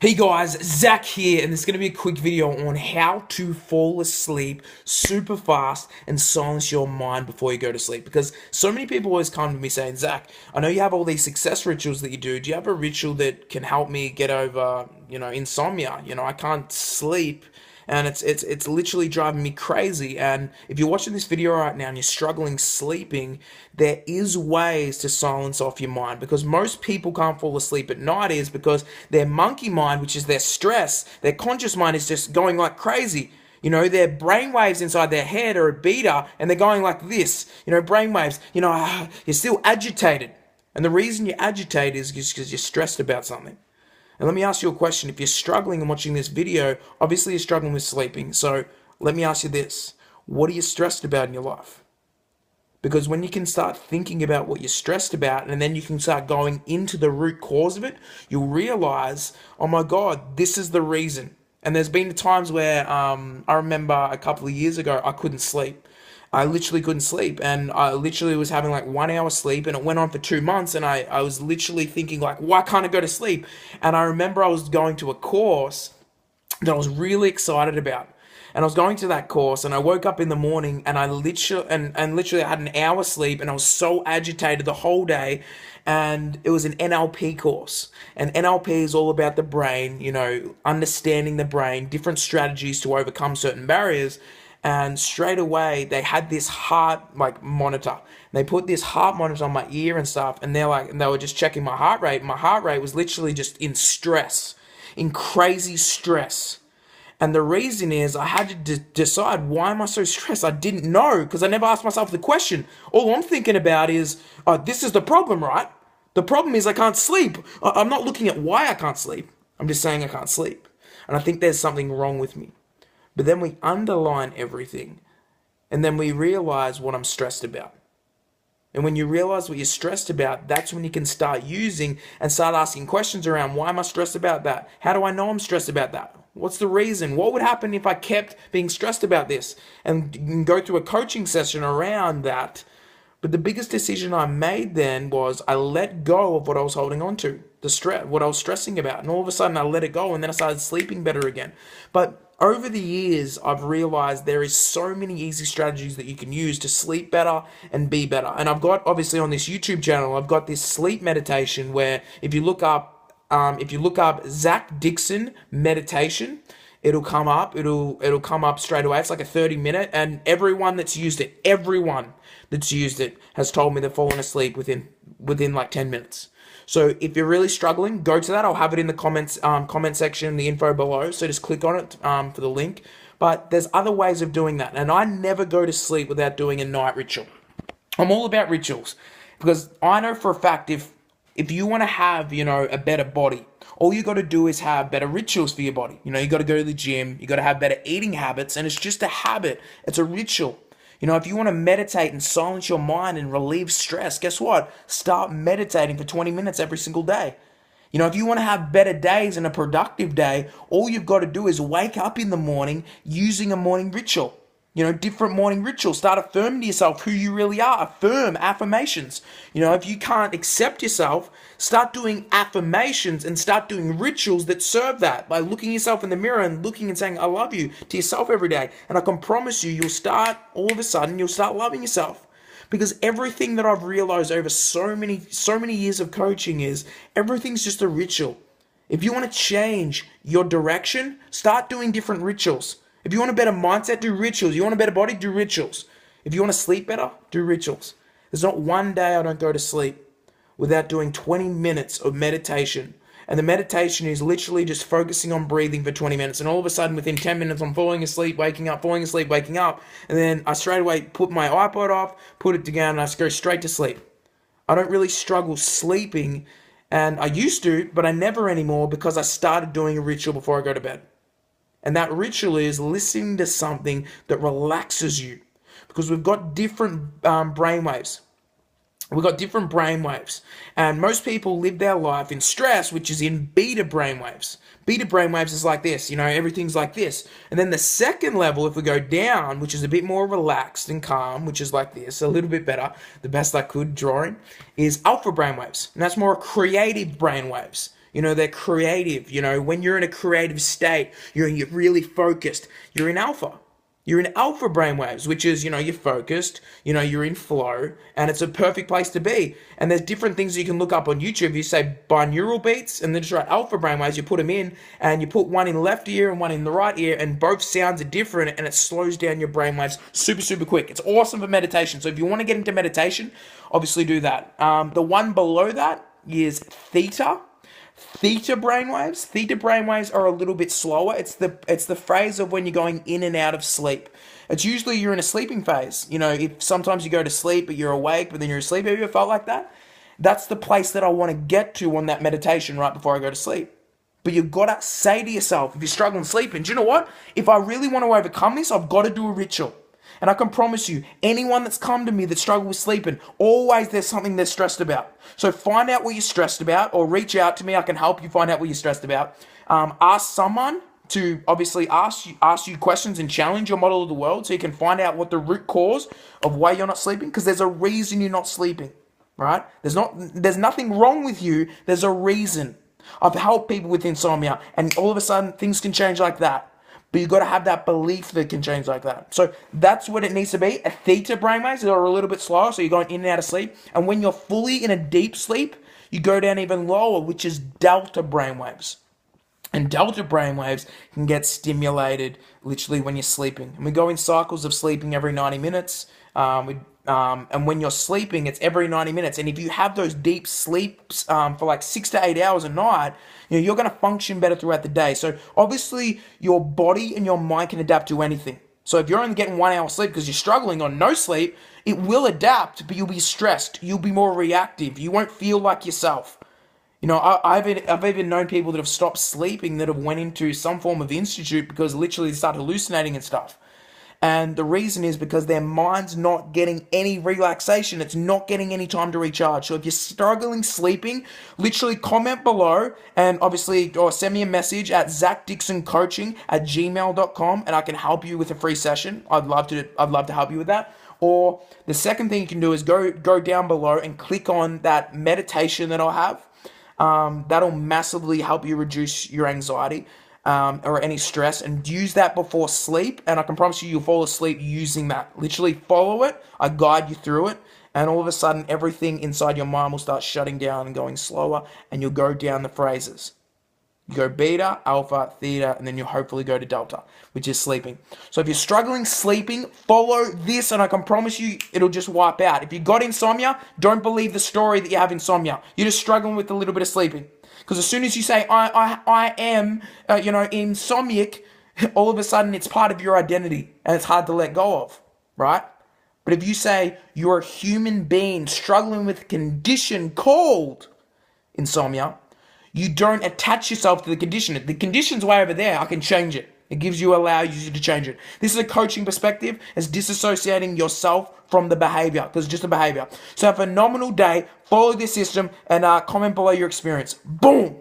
Hey guys, Zach here, and this is going to be a quick video on how to fall asleep super fast and silence your mind before you go to sleep. Because so many people always come to me saying, Zach, I know you have all these success rituals that you do. Do you have a ritual that can help me get over, insomnia? I can't sleep and it's literally driving me crazy. And if you're watching this video right now and you're struggling sleeping, there is ways to silence off your mind, because most people can't fall asleep at night is because their monkey mind, which is their stress, their conscious mind is just going like crazy. Their brainwaves inside their head are a beta and they're going like this. Brainwaves, you're still agitated. And the reason you're agitated is because you're stressed about something. And let me ask you a question. If you're struggling and watching this video, obviously you're struggling with sleeping. So let me ask you this. What are you stressed about in your life? Because when you can start thinking about what you're stressed about and then you can start going into the root cause of it, you'll realize, oh my God, this is the reason. And there's been times where I remember a couple of years ago, I couldn't sleep. I literally couldn't sleep, and I literally was having like 1 hour sleep, and it went on for 2 months, and I was literally thinking like, why can't I go to sleep? And I remember I was going to a course that I was really excited about. And I was going to that course, and I woke up in the morning, and I literally I had an hour sleep, and I was so agitated the whole day. And it was an NLP course, and NLP is all about the brain, understanding the brain, different strategies to overcome certain barriers. And straight away they had this heart monitor. They put this heart monitor on my ear and stuff, and they were just checking my heart rate. My heart rate was literally just in stress, in crazy stress. And the reason is I had to decide, why am I so stressed? I didn't know, because I never asked myself the question. All I'm thinking about is, this is the problem, right? The problem is I can't sleep. I'm not looking at why I can't sleep. I'm just saying I can't sleep. And I think there's something wrong with me. But then we underline everything, and then we realize what I'm stressed about. And when you realize what you're stressed about, that's when you can start using and start asking questions around, why am I stressed about that? How do I know I'm stressed about that? What's the reason? What would happen if I kept being stressed about this? And you can go through a coaching session around that. But the biggest decision I made then was I let go of what I was holding on to, the stress, what I was stressing about. And all of a sudden I let it go, and then I started sleeping better again. But over the years, I've realized there is so many easy strategies that you can use to sleep better and be better. And I've got, obviously on this YouTube channel, I've got this sleep meditation where if you look up Zach Dixon meditation, it'll come up. It'll come up straight away. It's like a 30-minute, and everyone that's used it has told me they've fallen asleep within like 10 minutes. So if you're really struggling, go to that. I'll have it in the comment section, the info below. So just click on it for the link. But there's other ways of doing that. And I never go to sleep without doing a night ritual. I'm all about rituals, because I know for a fact if you want to have, a better body, all you got to do is have better rituals for your body. You got to go to the gym. You got to have better eating habits. And it's just a habit. It's a ritual. If you want to meditate and silence your mind and relieve stress, guess what? Start meditating for 20 minutes every single day. If you want to have better days and a productive day, all you've got to do is wake up in the morning using a morning ritual. Different morning rituals. Start affirming to yourself who you really are. Affirm affirmations. If you can't accept yourself, start doing affirmations and start doing rituals that serve that, by looking yourself in the mirror and looking and saying, I love you to yourself every day. And I can promise you, you'll start loving yourself. Because everything that I've realized over so many years of coaching is everything's just a ritual. If you want to change your direction, start doing different rituals. If you want a better mindset, do rituals. You want a better body, do rituals. If you want to sleep better, do rituals. There's not one day I don't go to sleep without doing 20 minutes of meditation. And the meditation is literally just focusing on breathing for 20 minutes. And all of a sudden, within 10 minutes, I'm falling asleep, waking up, falling asleep, waking up. And then I straight away put my iPod off, put it down, and I go straight to sleep. I don't really struggle sleeping. And I used to, but I never anymore, because I started doing a ritual before I go to bed. And that ritual is listening to something that relaxes you, because we've got different brainwaves. We've got different brainwaves, and most people live their life in stress, which is in beta brainwaves. Beta brainwaves is like this, everything's like this. And then the second level, if we go down, which is a bit more relaxed and calm, which is like this, a little bit better, the best I could drawing, is alpha brainwaves, and that's more creative brainwaves. They're creative. When you're in a creative state, you're really focused. You're in alpha. You're in alpha brainwaves, which is, you're focused, you're in flow, and it's a perfect place to be. And there's different things you can look up on YouTube. You say binaural beats, and then just write alpha brainwaves, you put them in, and you put one in the left ear and one in the right ear, and both sounds are different, and it slows down your brainwaves super, super quick. It's awesome for meditation. So if you want to get into meditation, obviously do that. The one below that is theta. Theta brainwaves. Theta brainwaves are a little bit slower. It's the phase of when you're going in and out of sleep. It's usually you're in a sleeping phase. If sometimes you go to sleep but you're awake, but then you're asleep. Have you ever felt like that? That's the place that I want to get to on that meditation right before I go to sleep. But you've got to say to yourself, if you're struggling sleeping, do you know what? If I really want to overcome this, I've got to do a ritual. And I can promise you, anyone that's come to me that struggle with sleeping, always there's something they're stressed about. So find out what you're stressed about, or reach out to me. I can help you find out what you're stressed about. Ask someone to obviously ask you questions and challenge your model of the world, so you can find out what the root cause of why you're not sleeping, because there's a reason you're not sleeping, right? There's nothing wrong with you. There's a reason. I've helped people with insomnia, and all of a sudden things can change like that. But you've got to have that belief that it can change like that. So that's what it needs to be. A theta brainwaves are a little bit slower, so you're going in and out of sleep. And when you're fully in a deep sleep, you go down even lower, which is delta brainwaves. And delta brainwaves can get stimulated literally when you're sleeping. And we go in cycles of sleeping every 90 minutes. And when you're sleeping, it's every 90 minutes. And if you have those deep sleeps for like 6 to 8 hours a night, you're going to function better throughout the day. So obviously your body and your mind can adapt to anything. So if you're only getting 1 hour sleep because you're struggling on no sleep, it will adapt, but you'll be stressed. You'll be more reactive. You won't feel like yourself. I've even known people that have stopped sleeping that have went into some form of institute because literally they start hallucinating and stuff. And the reason is because their mind's not getting any relaxation. It's not getting any time to recharge. So if you're struggling sleeping, literally comment below and obviously or send me a message at zachdicksoncoaching@gmail.com and I can help you with a free session. I'd love to help you with that. Or the second thing you can do is go down below and click on that meditation that I'll have. That'll massively help you reduce your anxiety. Or any stress, and use that before sleep, and I can promise you'll fall asleep using that. Literally follow it, I guide you through it, and all of a sudden everything inside your mind will start shutting down and going slower, and you'll go down the phases. You go beta, alpha, theta, and then you'll hopefully go to delta, which is sleeping. So if you're struggling sleeping, follow this, and I can promise you it'll just wipe out. If you got insomnia, don't believe the story that you have insomnia. You're just struggling with a little bit of sleeping. Because as soon as you say, I am, insomniac, all of a sudden it's part of your identity and it's hard to let go of, right? But if you say you're a human being struggling with a condition called insomnia, you don't attach yourself to the condition. The condition's way over there. I can change it. It allows you to change it. This is a coaching perspective. It's disassociating yourself from the behavior, because it's just a behavior. So have a phenomenal day. Follow this system and comment below your experience. Boom.